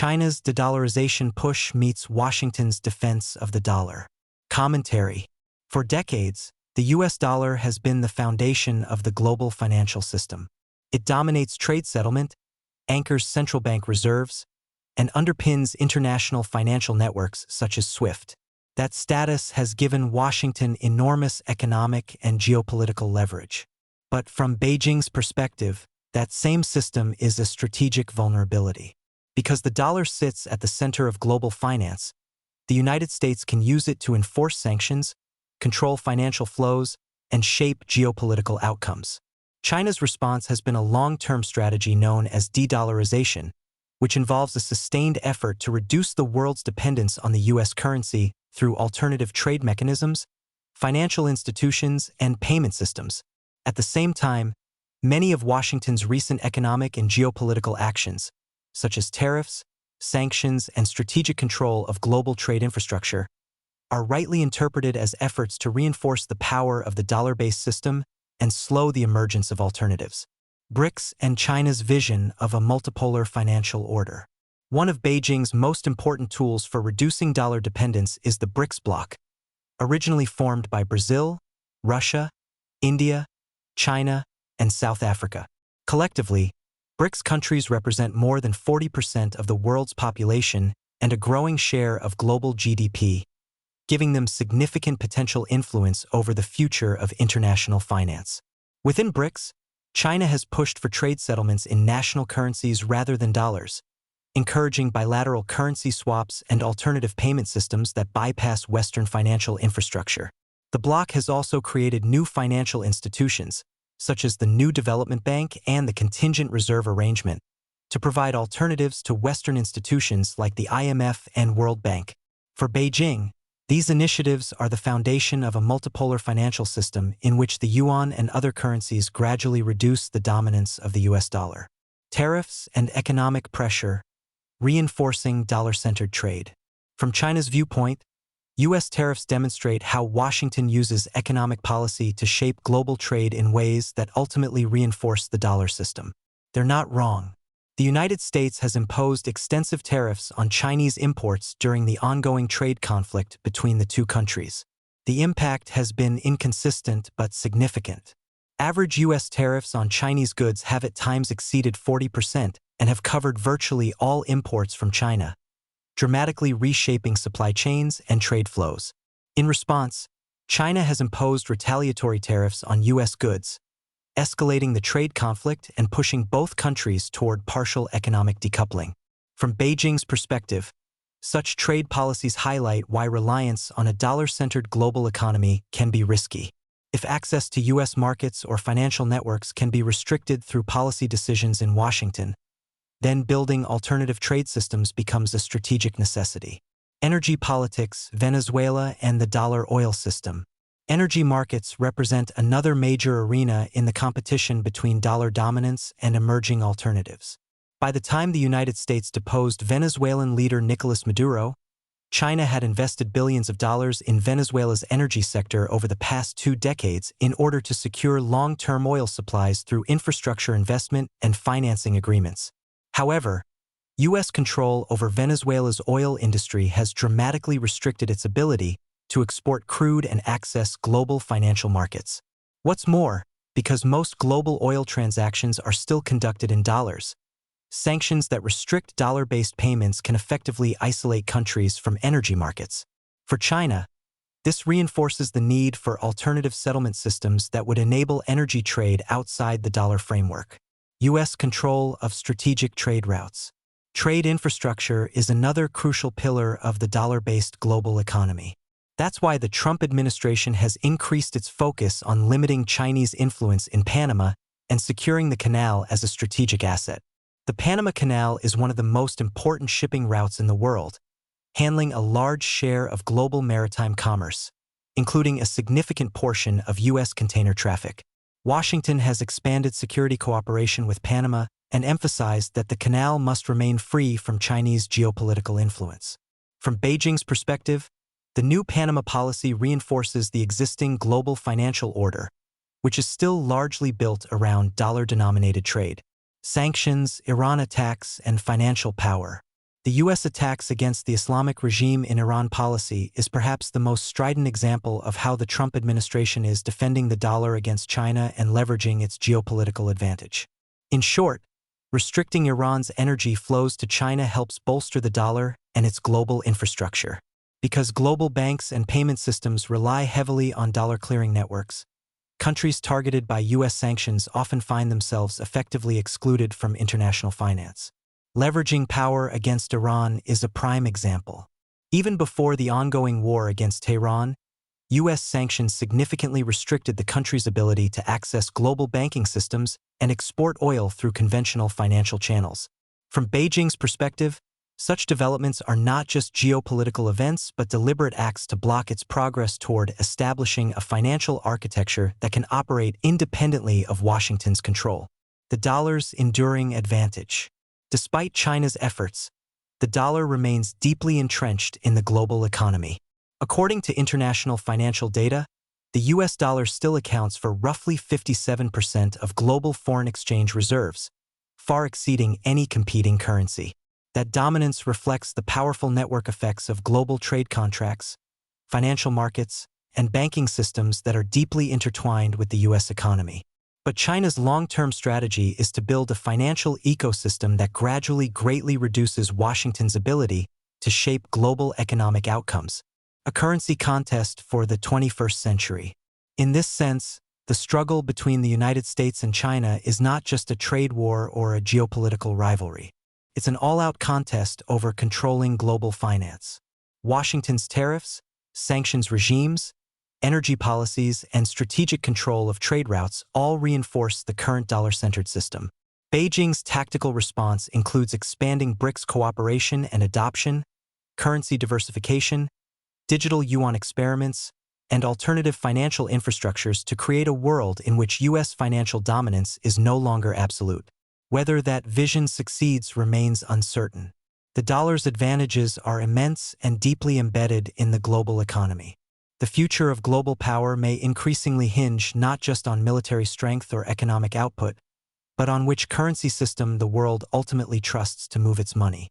China's de-dollarization push meets Washington's defense of the dollar. Commentary. For decades, the US dollar has been the foundation of the global financial system. It dominates trade settlement, anchors central bank reserves, and underpins international financial networks such as SWIFT. That status has given Washington enormous economic and geopolitical leverage. But from Beijing's perspective, that same system is a strategic vulnerability. Because the dollar sits at the center of global finance, the United States can use it to enforce sanctions, control financial flows, and shape geopolitical outcomes. China's response has been a long-term strategy known as de-dollarization, which involves a sustained effort to reduce the world's dependence on the US currency through alternative trade mechanisms, financial institutions, and payment systems. At the same time, many of Washington's recent economic and geopolitical actions, such as tariffs, sanctions, and strategic control of global trade infrastructure, are rightly interpreted as efforts to reinforce the power of the dollar-based system and slow the emergence of alternatives. BRICS and China's vision of a multipolar financial order. One of Beijing's most important tools for reducing dollar dependence is the BRICS bloc, originally formed by Brazil, Russia, India, China, and South Africa. Collectively, BRICS countries represent more than 40% of the world's population and a growing share of global GDP, giving them significant potential influence over the future of international finance. Within BRICS, China has pushed for trade settlements in national currencies rather than dollars, encouraging bilateral currency swaps and alternative payment systems that bypass Western financial infrastructure. The bloc has also created new financial institutions, such as the New Development Bank and the Contingent Reserve Arrangement, to provide alternatives to Western institutions like the IMF and World Bank. For Beijing, these initiatives are the foundation of a multipolar financial system in which the yuan and other currencies gradually reduce the dominance of the US dollar. Tariffs and economic pressure, reinforcing dollar-centered trade. From China's viewpoint, US tariffs demonstrate how Washington uses economic policy to shape global trade in ways that ultimately reinforce the dollar system. They're not wrong. The United States has imposed extensive tariffs on Chinese imports during the ongoing trade conflict between the two countries. The impact has been inconsistent but significant. Average US tariffs on Chinese goods have at times exceeded 40% and have covered virtually all imports from China, dramatically reshaping supply chains and trade flows. In response, China has imposed retaliatory tariffs on US goods, escalating the trade conflict and pushing both countries toward partial economic decoupling. From Beijing's perspective, such trade policies highlight why reliance on a dollar-centered global economy can be risky. If access to US markets or financial networks can be restricted through policy decisions in Washington, then building alternative trade systems becomes a strategic necessity. Energy politics, Venezuela, and the dollar-oil system. Energy markets represent another major arena in the competition between dollar dominance and emerging alternatives. By the time the United States deposed Venezuelan leader Nicolas Maduro, China had invested billions of dollars in Venezuela's energy sector over the past 2 decades in order to secure long-term oil supplies through infrastructure investment and financing agreements. However, U.S. control over Venezuela's oil industry has dramatically restricted its ability to export crude and access global financial markets. What's more, because most global oil transactions are still conducted in dollars, sanctions that restrict dollar-based payments can effectively isolate countries from energy markets. For China, this reinforces the need for alternative settlement systems that would enable energy trade outside the dollar framework. U.S. control of strategic trade routes. Trade infrastructure is another crucial pillar of the dollar-based global economy. That's why the Trump administration has increased its focus on limiting Chinese influence in Panama and securing the canal as a strategic asset. The Panama Canal is one of the most important shipping routes in the world, handling a large share of global maritime commerce, including a significant portion of U.S. container traffic. Washington has expanded security cooperation with Panama and emphasized that the canal must remain free from Chinese geopolitical influence. From Beijing's perspective, the new Panama policy reinforces the existing global financial order, which is still largely built around dollar-denominated trade. Sanctions, Iran attacks, and financial power. The U.S. attacks against the Islamic regime in Iran policy is perhaps the most strident example of how the Trump administration is defending the dollar against China and leveraging its geopolitical advantage. In short, restricting Iran's energy flows to China helps bolster the dollar and its global infrastructure. Because global banks and payment systems rely heavily on dollar clearing networks, countries targeted by U.S. sanctions often find themselves effectively excluded from international finance. Leveraging power against Iran is a prime example. Even before the ongoing war against Tehran, U.S. sanctions significantly restricted the country's ability to access global banking systems and export oil through conventional financial channels. From Beijing's perspective, such developments are not just geopolitical events but deliberate acts to block its progress toward establishing a financial architecture that can operate independently of Washington's control. The dollar's enduring advantage. Despite China's efforts, the dollar remains deeply entrenched in the global economy. According to international financial data, the U.S. dollar still accounts for roughly 57% of global foreign exchange reserves, far exceeding any competing currency. That dominance reflects the powerful network effects of global trade contracts, financial markets, and banking systems that are deeply intertwined with the U.S. economy. But China's long-term strategy is to build a financial ecosystem that gradually greatly reduces Washington's ability to shape global economic outcomes, a currency contest for the 21st century. In this sense, the struggle between the United States and China is not just a trade war or a geopolitical rivalry. It's an all-out contest over controlling global finance. Washington's tariffs, sanctions regimes, energy policies, and strategic control of trade routes all reinforce the current dollar-centered system. Beijing's tactical response includes expanding BRICS cooperation and adoption, currency diversification, digital yuan experiments, and alternative financial infrastructures to create a world in which U.S. financial dominance is no longer absolute. Whether that vision succeeds remains uncertain. The dollar's advantages are immense and deeply embedded in the global economy. The future of global power may increasingly hinge not just on military strength or economic output, but on which currency system the world ultimately trusts to move its money.